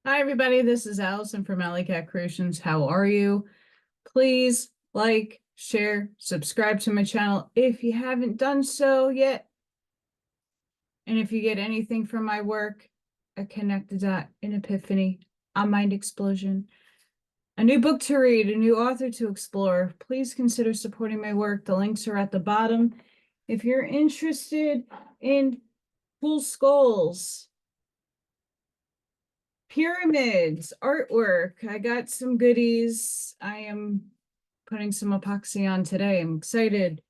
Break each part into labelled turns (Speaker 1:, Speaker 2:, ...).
Speaker 1: Hi, everybody. This is Allison from Allykatkreations. How are you? Please like, share, subscribe to my channel if you haven't done so yet. And if you get anything from my work, a connected dot, an epiphany, a mind explosion, a new book to read, a new author to explore, please consider supporting my work. The links are at the bottom. If you're interested in cool skulls, pyramids, artwork, I got some goodies. I am putting some epoxy on today. I'm excited.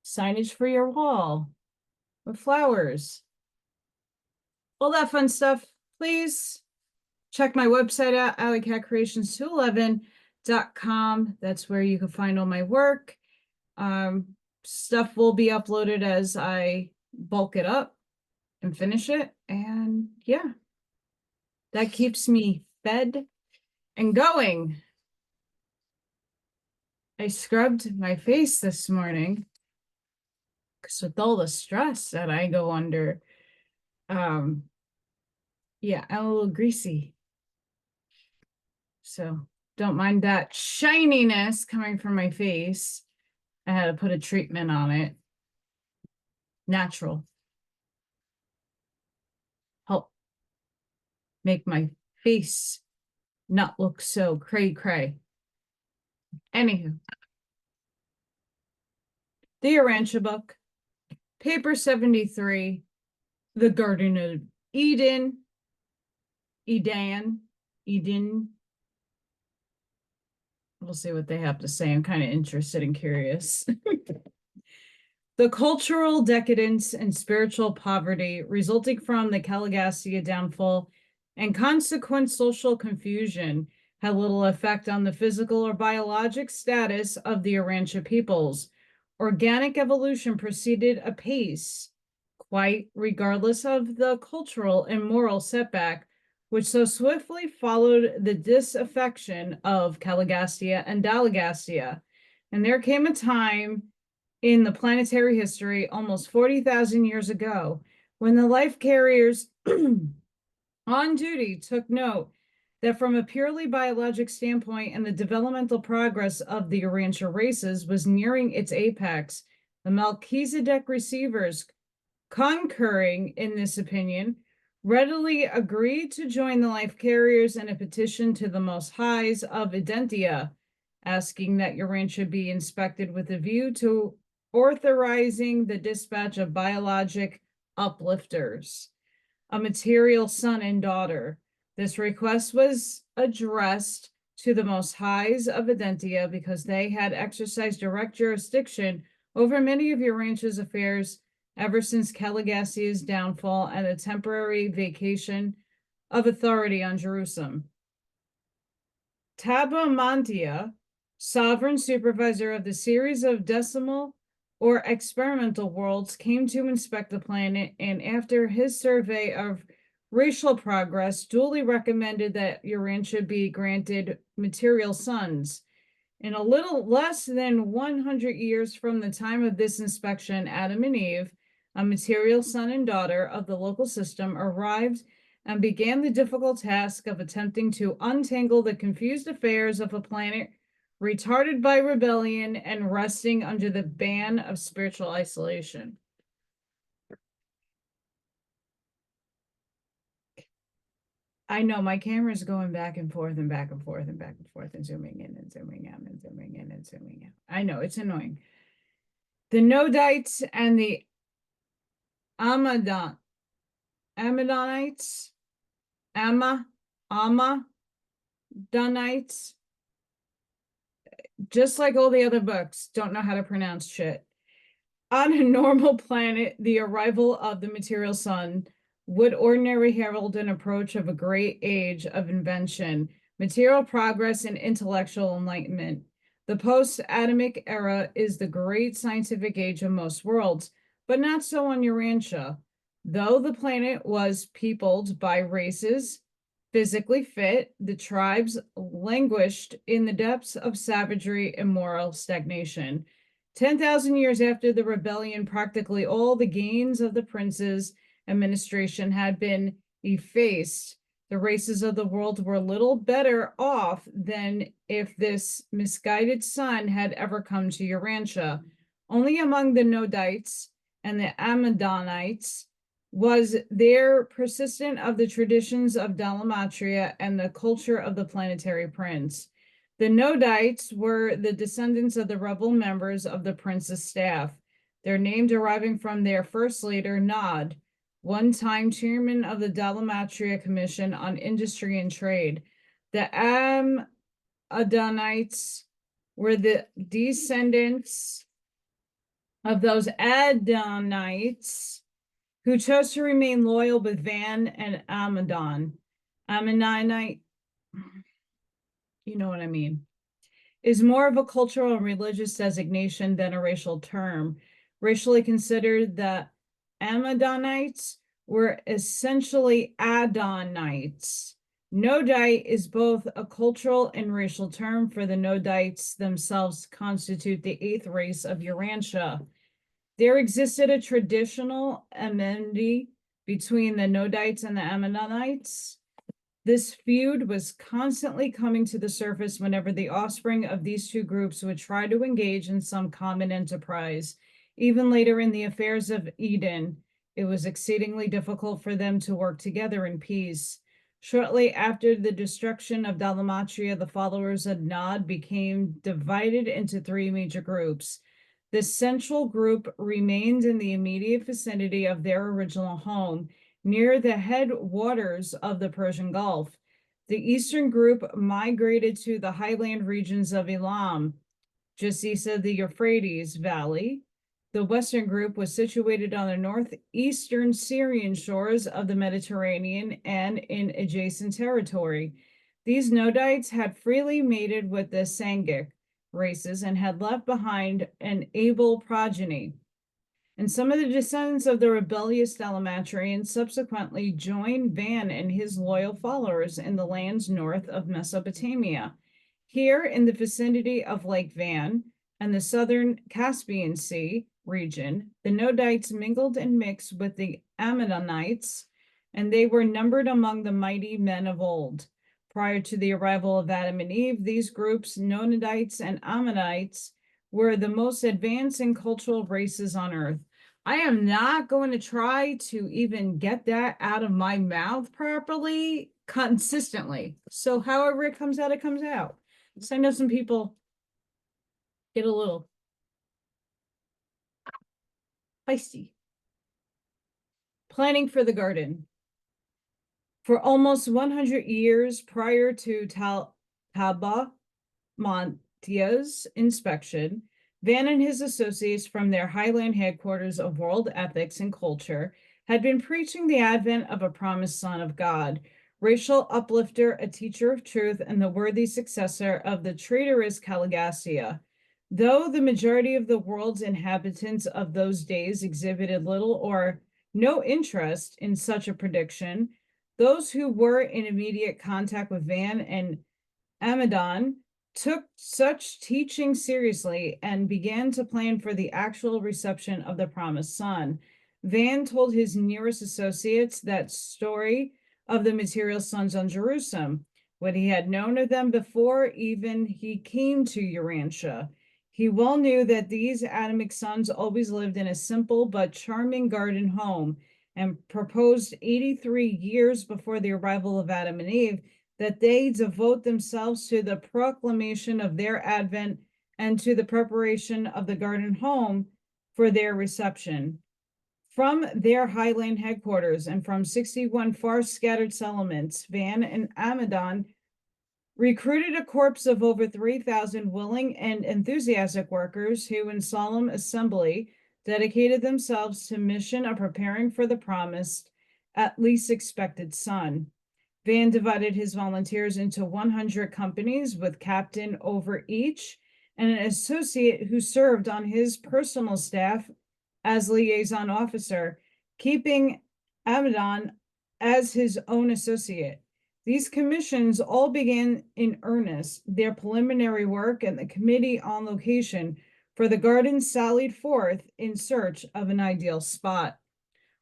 Speaker 1: Signage for your wall with flowers. All that fun stuff. Please check my website out, AllyKatzkreations211.com. That's where you can find all my work. Stuff will be uploaded as I bulk it up and finish it. And yeah, that keeps me fed and going. I scrubbed my face this morning because with all the stress that I go under, yeah, I'm a little greasy. So don't mind that shininess coming from my face. I had to put a treatment on it. Natural. Help make my face not look so cray-cray. Anywho. The Urantia book. Paper 73. The Garden of Eden. Eden. We'll see what they have to say. I'm kind of interested and curious. The cultural decadence and spiritual poverty resulting from the Caligastia downfall and consequent social confusion had little effect on the physical or biologic status of the Urantia peoples. Organic evolution proceeded apace, quite regardless of the cultural and moral setback, which so swiftly followed the disaffection of Caligastia and Dalagastia. And there came a time in the planetary history almost 40,000 years ago when the life carriers on duty took note that from a purely biologic standpoint and the developmental progress of the Urantia races was nearing its apex, the Melchizedek receivers, concurring in this opinion, readily agreed to join the life carriers in a petition to the Most Highs of Urantia, asking that Urantia be inspected with a view to authorizing the dispatch of biologic uplifters, a material son and daughter. This request was addressed to the Most Highs of Urantia because they had exercised direct jurisdiction over many of Urantia's affairs ever since Caligastia's downfall and a temporary vacation of authority on Jerusalem. Tabamantia, sovereign supervisor of the series of decimal or experimental worlds, came to inspect the planet, and after his survey of racial progress, duly recommended that Urantia be granted material sons. In a little less than 100 years from the time of this inspection, Adam and Eve, a material son and daughter of the local system, arrived and began the difficult task of attempting to untangle the confused affairs of a planet retarded by rebellion and resting under the ban of spiritual isolation. I know my camera is going back and forth and back and forth and back and forth and zooming in and zooming out and zooming in and zooming out. I know, it's annoying. The Nodites and the Amadonites, Amadonites, just like all the other books, don't know how to pronounce shit. On a normal planet, the arrival of the material sun would ordinarily herald an approach of a great age of invention, material progress, and intellectual enlightenment. The post-Adamic era is the great scientific age of most worlds, but not so on Urantia. Though the planet was peopled by races physically fit, the tribes languished in the depths of savagery and moral stagnation. 10,000 years after the rebellion, practically all the gains of the princes administration had been effaced, the races of the world were little better off than if this misguided son had ever come to Urantia. Only among the Nodites and the Amadonites was there persistent of the traditions of Dalamatria and the culture of the planetary prince. The Nodites were the descendants of the rebel members of the prince's staff, their name deriving from their first leader, Nod, one-time chairman of the Dalamatria Commission on Industry and Trade. The Amadonites were the descendants of those Adonites who chose to remain loyal with Van and Amadon. Ammonite, you know what I mean, is more of a cultural and religious designation than a racial term. Racially considered, the Amadonites were essentially Adonites. Nodite is both a cultural and racial term, for the Nodites themselves constitute the 8th race of Urantia. There existed a traditional enmity between the Nodites and the Ammonites. This feud was constantly coming to the surface whenever the offspring of these two groups would try to engage in some common enterprise. Even later in the affairs of Eden, it was exceedingly difficult for them to work together in peace. Shortly after the destruction of Dalamatria, the followers of Nod became divided into 3 major groups. The central group remained in the immediate vicinity of their original home, near the headwaters of the Persian Gulf. The eastern group migrated to the highland regions of Elam, just east of the Euphrates Valley. The western group was situated on the northeastern Syrian shores of the Mediterranean and in adjacent territory. These Nodites had freely mated with the Sangic races and had left behind an able progeny. And some of the descendants of the rebellious Dalamatrians subsequently joined Van and his loyal followers in the lands north of Mesopotamia. Here in the vicinity of Lake Van and the southern Caspian Sea region, the Nodites mingled and mixed with the Ammonites, and they were numbered among the mighty men of old. Prior to the arrival of Adam and Eve, these groups, Nodites and Ammonites, were the most advanced in cultural races on earth. I am not going to try to even get that out of my mouth properly consistently. So however it comes out, it comes out. So I know some people get a little feisty. Planning for the garden. For almost 100 years prior to Tabamontia's inspection, Van and his associates from their highland headquarters of world ethics and culture had been preaching the advent of a promised son of God, racial uplifter, a teacher of truth, and the worthy successor of the traitorous Caligastia. Though the majority of the world's inhabitants of those days exhibited little or no interest in such a prediction, those who were in immediate contact with Van and Amadon took such teaching seriously and began to plan for the actual reception of the promised son. Van told his nearest associates that story of the material sons on Jerusalem, what he had known of them before even he came to Urantia. He well knew that these Adamic sons always lived in a simple but charming garden home, and proposed 83 years before the arrival of Adam and Eve that they devote themselves to the proclamation of their advent and to the preparation of the garden home for their reception. From their highland headquarters and from 61 far scattered settlements, Van and Amadon recruited a corps of over 3,000 willing and enthusiastic workers who, in solemn assembly, dedicated themselves to mission of preparing for the promised, at least expected son. Van divided his volunteers into 100 companies with captain over each and an associate who served on his personal staff as liaison officer, keeping Amadon as his own associate. These commissions all began in earnest their preliminary work, and the committee on location for the garden sallied forth in search of an ideal spot.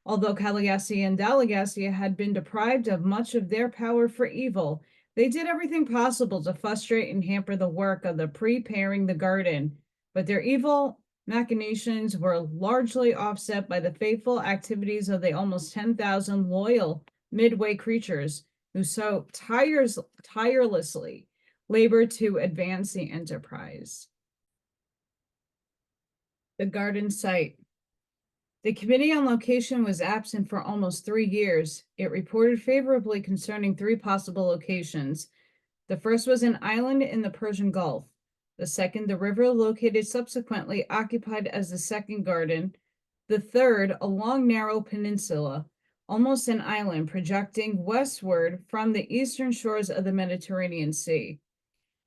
Speaker 1: Although Caligastia and Dalmagastia had been deprived of much of their power for evil, they did everything possible to frustrate and hamper the work of the preparing the garden, but their evil machinations were largely offset by the faithful activities of the almost 10,000 loyal midway creatures who so tirelessly labored to advance the enterprise. The garden site. The Committee on Location was absent for almost 3 years. It reported favorably concerning 3 possible locations. The first was an island in the Persian Gulf. The second, the river located subsequently occupied as the second garden. The third, a long, narrow peninsula, almost an island, projecting westward from the eastern shores of the Mediterranean Sea.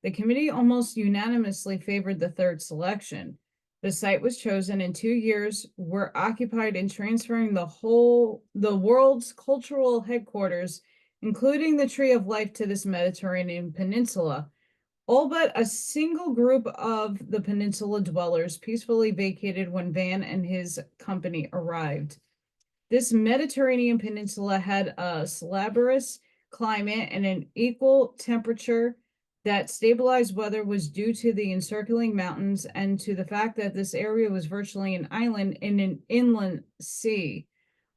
Speaker 1: The committee almost unanimously favored the third selection. The site was chosen, and 2 years were occupied in transferring the world's cultural headquarters, including the Tree of Life, to this Mediterranean peninsula. All but a single group of the peninsula dwellers peacefully vacated when Van and his company arrived. This Mediterranean peninsula had a slabrous climate and an equal temperature. That stabilized weather was due to the encircling mountains and to the fact that this area was virtually an island in an inland sea.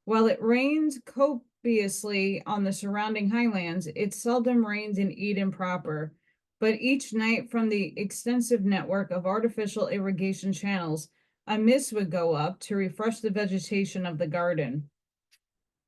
Speaker 1: While it rained copiously on the surrounding highlands, it seldom rained in Eden proper. But each night, from the extensive network of artificial irrigation channels, a mist would go up to refresh the vegetation of the garden.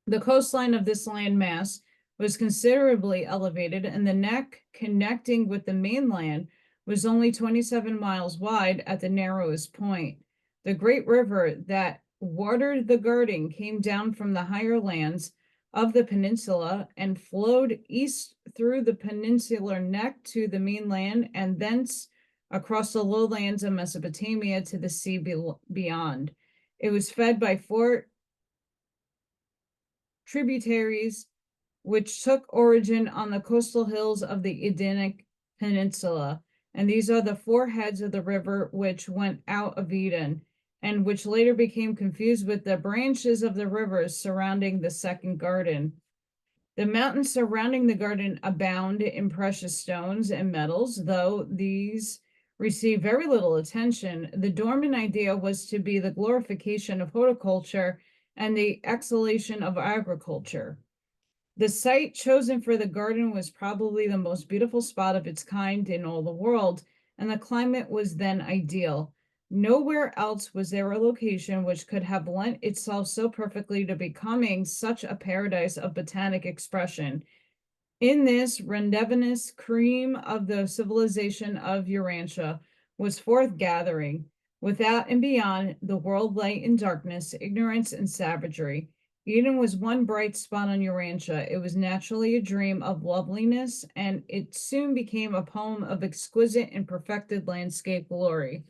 Speaker 1: The coastline of this landmass was considerably elevated, and the neck connecting with the mainland was only 27 miles wide at the narrowest point. The great river that watered the garden came down from the higher lands of the peninsula and flowed east through the peninsular neck to the mainland, and thence across the lowlands of Mesopotamia to the sea beyond. It was fed by 4 tributaries, which took origin on the coastal hills of the Edenic Peninsula. And these are the 4 heads of the river which went out of Eden, and which later became confused with the branches of the rivers surrounding the second garden. The mountains surrounding the garden abound in precious stones and metals, though these receive very little attention. The dormant idea was to be the glorification of horticulture and the exhalation of agriculture. The site chosen for the garden was probably the most beautiful spot of its kind in all the world, and the climate was then ideal. Nowhere else was there a location which could have lent itself so perfectly to becoming such a paradise of botanic expression. In this rendivinous cream of the civilization of Urantia was forth gathering. Without and beyond, the world lay in darkness, ignorance, and savagery. Eden was one bright spot on Urantia. It was naturally a dream of loveliness, and it soon became a poem of exquisite and perfected landscape glory.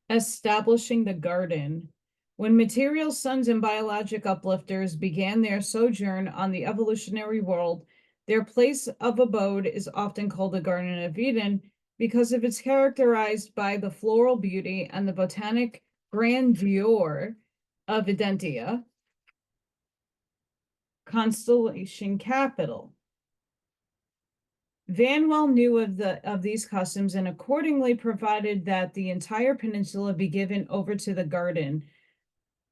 Speaker 1: Establishing the garden. When material suns and biologic uplifters began their sojourn on the evolutionary world, their place of abode is often called the Garden of Eden because of it's characterized by the floral beauty and the botanic grandeur of Edentia, constellation capital. Van well knew of these customs and accordingly provided that the entire peninsula be given over to the garden.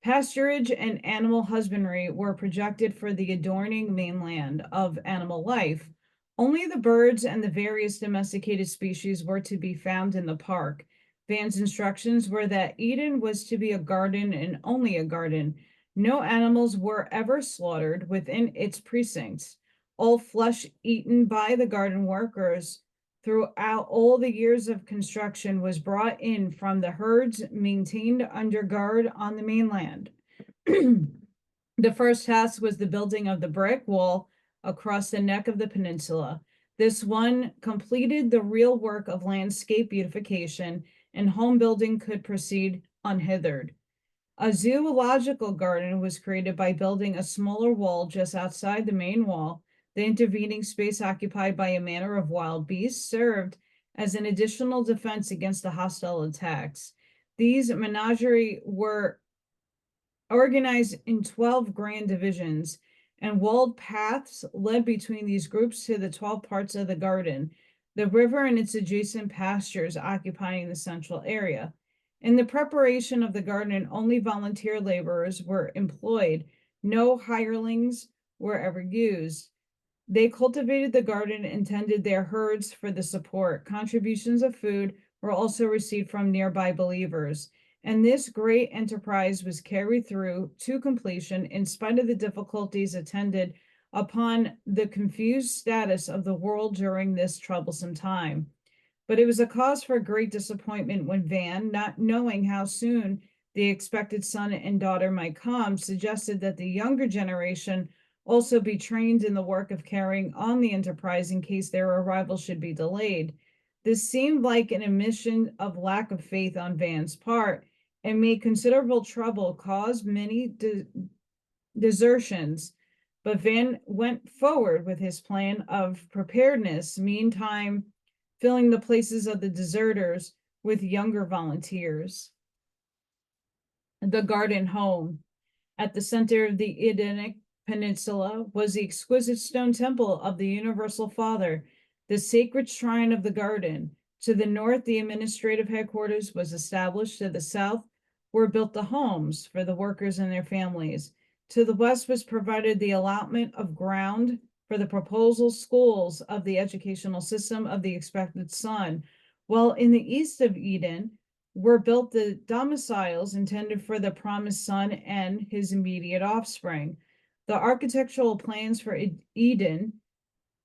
Speaker 1: Pasturage and animal husbandry were projected for the adorning mainland of animal life. Only the birds and the various domesticated species were to be found in the park. Van's instructions were that Eden was to be a garden and only a garden. No animals were ever slaughtered within its precincts. All flesh eaten by the garden workers throughout all the years of construction was brought in from the herds maintained under guard on the mainland. The first task was the building of the brick wall across the neck of the peninsula. This one completed the real work of landscape beautification, and home building could proceed unhindered. A zoological garden was created by building a smaller wall just outside the main wall. The intervening space occupied by a manor of wild beasts served as an additional defense against the hostile attacks. These menagerie were organized in 12 grand divisions, and walled paths led between these groups to the 12 parts of the garden, the river and its adjacent pastures occupying the central area. In the preparation of the garden, only volunteer laborers were employed. No hirelings were ever used. They cultivated the garden and tended their herds for the support. Contributions of food were also received from nearby believers. And this great enterprise was carried through to completion in spite of the difficulties attended upon the confused status of the world during this troublesome time. But it was a cause for great disappointment when Van, not knowing how soon the expected son and daughter might come, suggested that the younger generation also be trained in the work of carrying on the enterprise in case their arrival should be delayed. This seemed like an admission of lack of faith on Van's part and made considerable trouble, caused many desertions. But Van went forward with his plan of preparedness, meantime filling the places of the deserters with younger volunteers. The garden home. At the center of the Edenic Peninsula was the exquisite stone temple of the Universal Father, the sacred shrine of the garden. To the north, the administrative headquarters was established. To the south were built the homes for the workers and their families. To the west was provided the allotment of ground for the proposal schools of the educational system of the expected son, while in the east of Eden were built the domiciles intended for the promised son and his immediate offspring. The architectural plans for Eden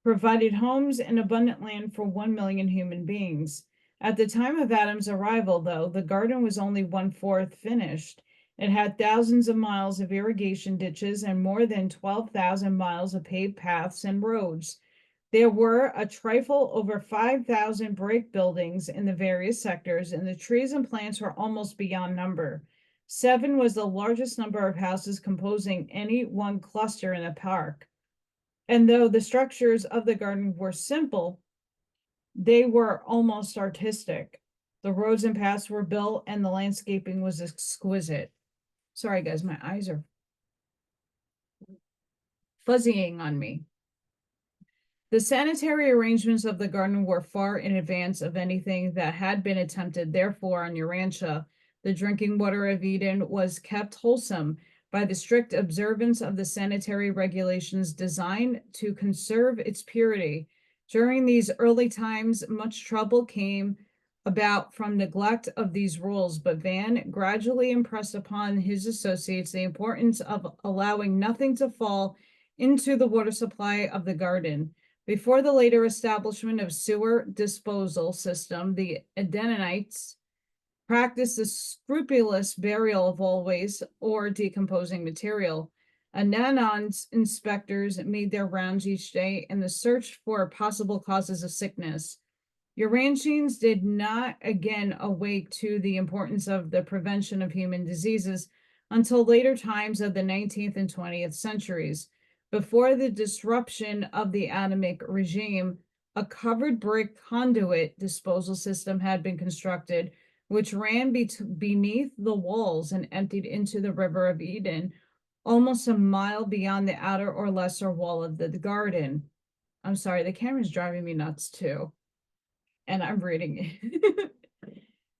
Speaker 1: provided homes and abundant land for 1 million human beings. At the time of Adam's arrival, though, the garden was only 1/4 finished. It had thousands of miles of irrigation ditches and more than 12,000 miles of paved paths and roads. There were a trifle over 5,000 brick buildings in the various sectors, and the trees and plants were almost beyond number. 7 was the largest number of houses composing any one cluster in a park. And though the structures of the garden were simple, they were almost artistic. The roads and paths were built, and the landscaping was exquisite. Sorry, guys, my eyes are fuzzying on me. The sanitary arrangements of the garden were far in advance of anything that had been attempted. Therefore, on Urantia, the drinking water of Eden was kept wholesome by the strict observance of the sanitary regulations designed to conserve its purity. During these early times, much trouble came about from neglect of these rules, but Van gradually impressed upon his associates the importance of allowing nothing to fall into the water supply of the garden. Before the later establishment of sewer disposal system, the Edenites practiced the scrupulous burial of all waste or decomposing material. Ananon's inspectors made their rounds each day in the search for possible causes of sickness. Urantians did not again awake to the importance of the prevention of human diseases until later times of the 19th and 20th centuries. Before the disruption of the Adamic regime, a covered brick conduit disposal system had been constructed, which ran beneath the walls and emptied into the River of Eden, almost a mile beyond the outer or lesser wall of the garden. I'm sorry, the camera's driving me nuts too, and I'm reading it.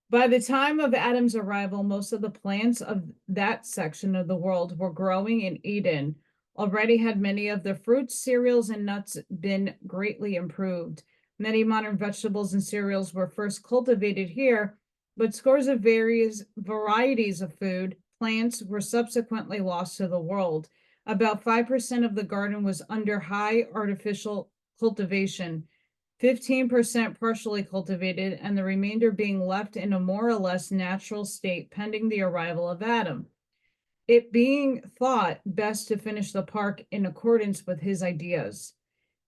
Speaker 1: By the time of Adam's arrival, most of the plants of that section of the world were growing in Eden. Already had many of the fruits, cereals, and nuts been greatly improved. Many modern vegetables and cereals were first cultivated here, but scores of various varieties of food, plants were subsequently lost to the world. About 5% of the garden was under high artificial cultivation, 15% partially cultivated, and the remainder being left in a more or less natural state pending the arrival of Adam, it being thought best to finish the park in accordance with his ideas.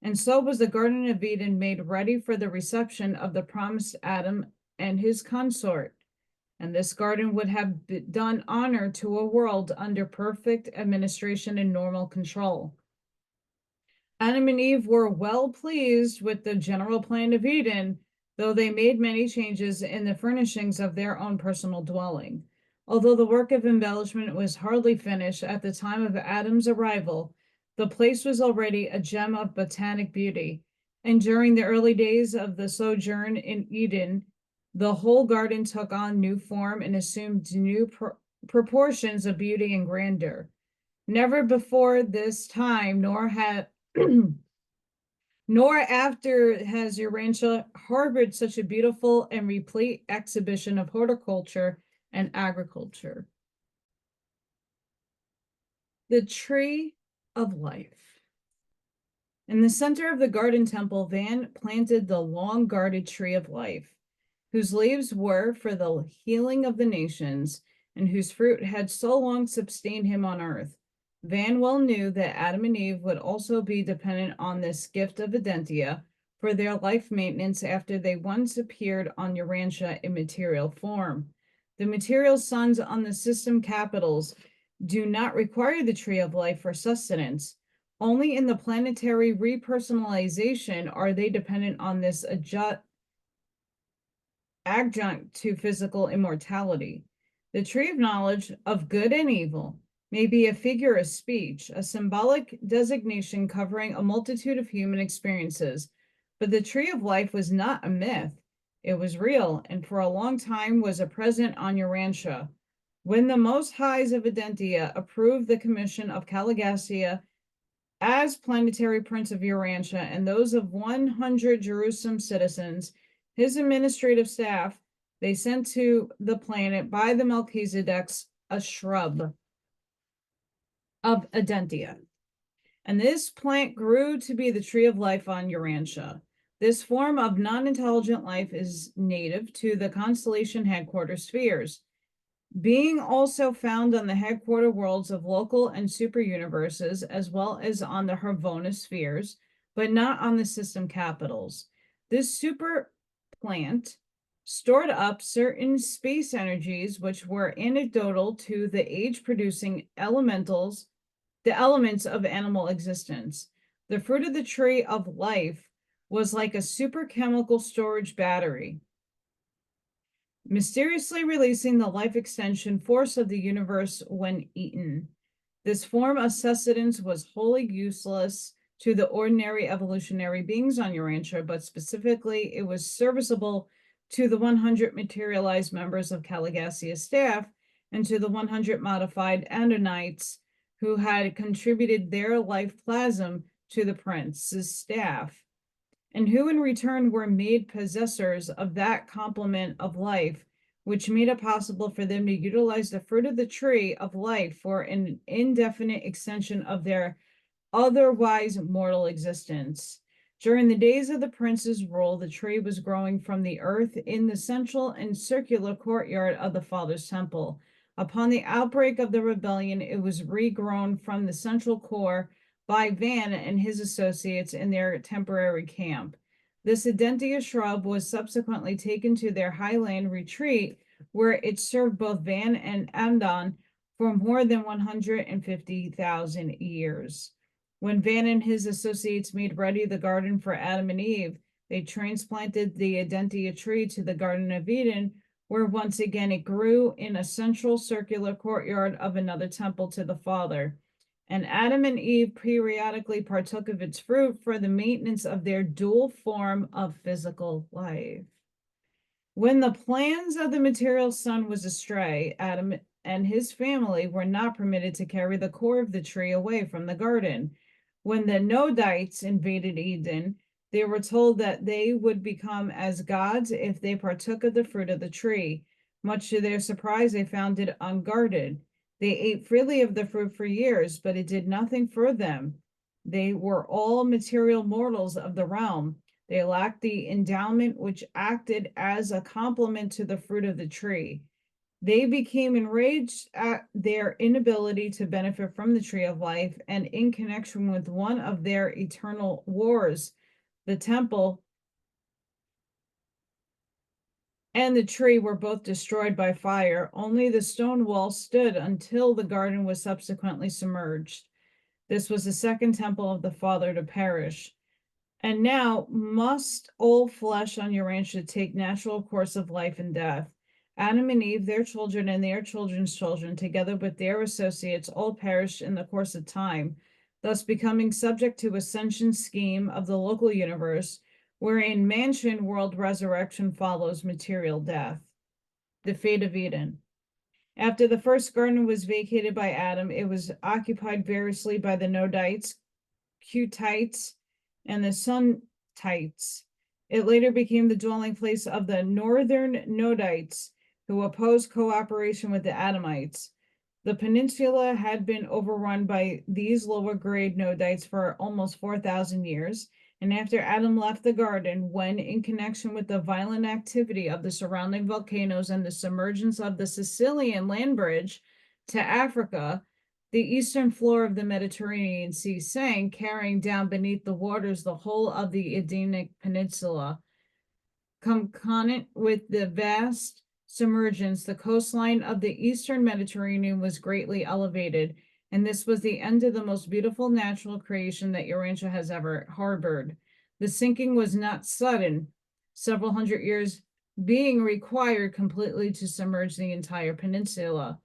Speaker 1: And so was the Garden of Eden made ready for the reception of the promised Adam and his consort. And this garden would have done honor to a world under perfect administration and normal control. Adam and Eve were well pleased with the general plan of Eden, though they made many changes in the furnishings of their own personal dwelling. Although the work of embellishment was hardly finished at the time of Adam's arrival, the place was already a gem of botanic beauty, and during the early days of the sojourn in Eden, the whole garden took on new form and assumed new proportions of beauty and grandeur. Never before this time, nor after has Urantia harbored such a beautiful and replete exhibition of horticulture and agriculture. The Tree of Life. In the center of the garden temple, Van planted the long-guarded Tree of Life, whose leaves were for the healing of the nations, and whose fruit had so long sustained him on earth. Van well knew that Adam and Eve would also be dependent on this gift of Urantia for their life maintenance after they once appeared on Urantia in material form. The material suns on the system capitals do not require the Tree of Life for sustenance. Only in the planetary repersonalization are they dependent on this adjunct to physical immortality. The Tree of Knowledge of Good and Evil may be a figure of speech, a symbolic designation covering a multitude of human experiences, but the Tree of Life was not a myth. It was real, and for a long time was a present on Urantia. When the Most Highs of Urantia approved the commission of Caligastia as planetary prince of Urantia and those of 100 Jerusalem citizens, his administrative staff, they sent to the planet by the Melchizedeks a shrub of Urantia. And this plant grew to be the Tree of Life on Urantia. This form of non-intelligent life is native to the constellation headquarter spheres, being also found on the headquarter worlds of local and super universes, as well as on the Hervona spheres, but not on the system capitals. This super plant stored up certain space energies which were anecdotal to the age-producing elementals, the elements of animal existence. The fruit of the Tree of Life was like a super chemical storage battery, mysteriously releasing the life extension force of the universe when eaten. This form of sustenance was wholly useless to the ordinary evolutionary beings on Urantia, but specifically it was serviceable to the 100 materialized members of Caligastia's staff and to the 100 modified Andonites who had contributed their life plasm to the prince's staff, and who in return were made possessors of that complement of life, which made it possible for them to utilize the fruit of the Tree of Life for an indefinite extension of their otherwise mortal existence. During the days of the prince's rule, the tree was growing from the earth in the central and circular courtyard of the Father's temple. Upon the outbreak of the rebellion, it was regrown from the central core by Van and his associates in their temporary camp. This Urantia shrub was subsequently taken to their highland retreat, where it served both Van and Amdon for more than 150,000 years. When Van and his associates made ready the garden for Adam and Eve, they transplanted the Urantia tree to the Garden of Eden, where once again it grew in a central circular courtyard of another temple to the Father. And Adam and Eve periodically partook of its fruit for the maintenance of their dual form of physical life. When the plans of the material sun was astray, Adam and his family were not permitted to carry the core of the tree away from the garden. When the Nodites invaded Eden, they were told that they would become as gods if they partook of the fruit of the tree. Much to their surprise, they found it unguarded. They ate freely of the fruit for years, but it did nothing for them. They were all material mortals of the realm. They lacked the endowment which acted as a complement to the fruit of the tree. They became enraged at their inability to benefit from the Tree of Life, and in connection with one of their eternal wars, the temple and the tree were both destroyed by fire. Only the stone wall stood until the garden was subsequently submerged. This was the second temple of the Father to perish. And now must all flesh on Urantia take natural course of life and death. Adam and Eve, their children, and their children's children, together with their associates, all perished in the course of time, thus becoming subject to ascension scheme of the local universe, wherein mansion world resurrection follows material death. The fate of Eden. After the first garden was vacated by Adam, it was occupied variously by the Nodites, Cutites, and the Suntites. It later became the dwelling place of the northern Nodites, who opposed cooperation with the Adamites. The peninsula had been overrun by these lower grade Nodites for almost 4,000 years, and after Adam left the garden, when in connection with the violent activity of the surrounding volcanoes and the submergence of the Sicilian land bridge to Africa, the eastern floor of the Mediterranean Sea sank, carrying down beneath the waters the whole of the Edenic Peninsula. Concomitant with the vast submergence, the coastline of the eastern Mediterranean was greatly elevated, and this was the end of the most beautiful natural creation that Urantia has ever harbored. The sinking was not sudden, several hundred years being required completely to submerge the entire peninsula.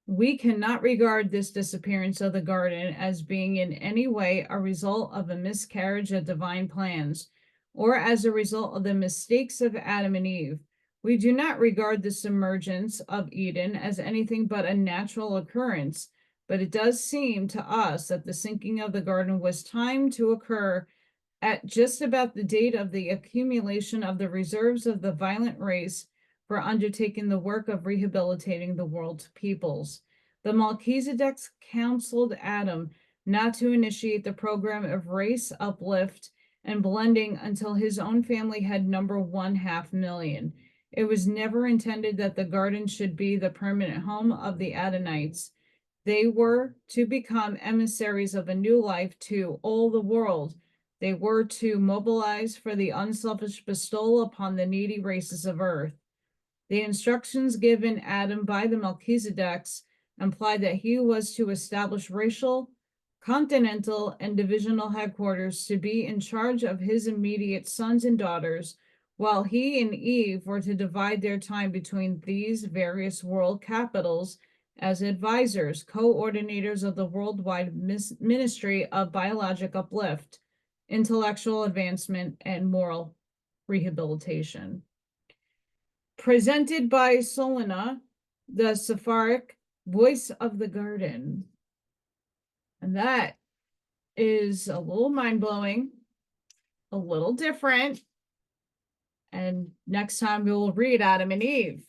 Speaker 1: We cannot regard this disappearance of the garden as being in any way a result of a miscarriage of divine plans, or as a result of the mistakes of Adam and Eve. We do not regard the submergence of Eden as anything but a natural occurrence, but it does seem to us that the sinking of the garden was timed to occur at just about the date of the accumulation of the reserves of the violent race for undertaking the work of rehabilitating the world's peoples. The Melchizedeks counseled Adam not to initiate the program of race uplift and blending until his own family had number 1/2,000,000. It was never intended that the garden should be the permanent home of the Adonites. They were to become emissaries of a new life to all the world. They were to mobilize for the unselfish bestowal upon the needy races of earth. The instructions given Adam by the Melchizedeks implied that he was to establish racial, continental, and divisional headquarters to be in charge of his immediate sons and daughters, while he and Eve were to divide their time between these various world capitals as advisors, coordinators of the worldwide ministry of biologic uplift, intellectual advancement, and moral rehabilitation. Presented by Solana, the Sephardic voice of the garden. And that is a little mind-blowing, a little different. And next time we will read Adam and Eve.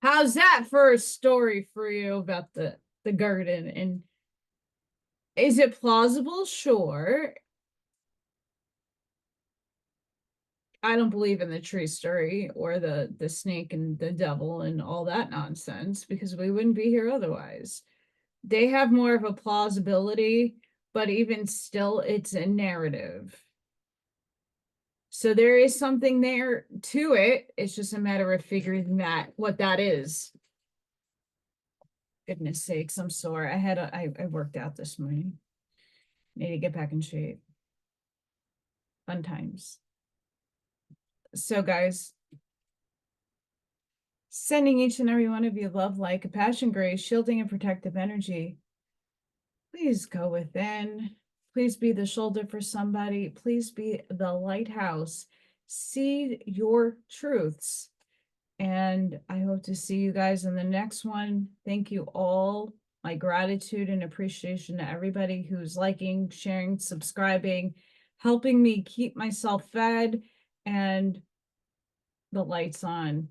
Speaker 1: How's that for a story for you about the garden? And is it plausible? Sure. I don't believe in the tree story or the snake and the devil and all that nonsense, because we wouldn't be here otherwise. They have more of a plausibility, but even still, it's a narrative. So there is something there to it. It's just a matter of figuring that what that is. Goodness sakes, I'm sore. I worked out this morning. Need to get back in shape. Fun times. So guys, sending each and every one of you love, light, compassion, grace, shielding, and protective energy. Please go within. Please be the shoulder for somebody. Please be the lighthouse. See your truths. And I hope to see you guys in the next one. Thank you all. My gratitude and appreciation to everybody who's liking, sharing, subscribing, helping me keep myself fed and the lights on.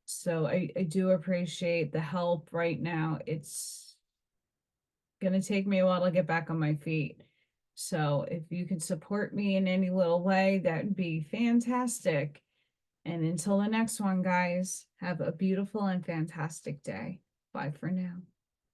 Speaker 1: So I do appreciate the help right now. It's going to take me a while to get back on my feet. So if you can support me in any little way, that would be fantastic. And until the next one, guys, have a beautiful and fantastic day. Bye for now.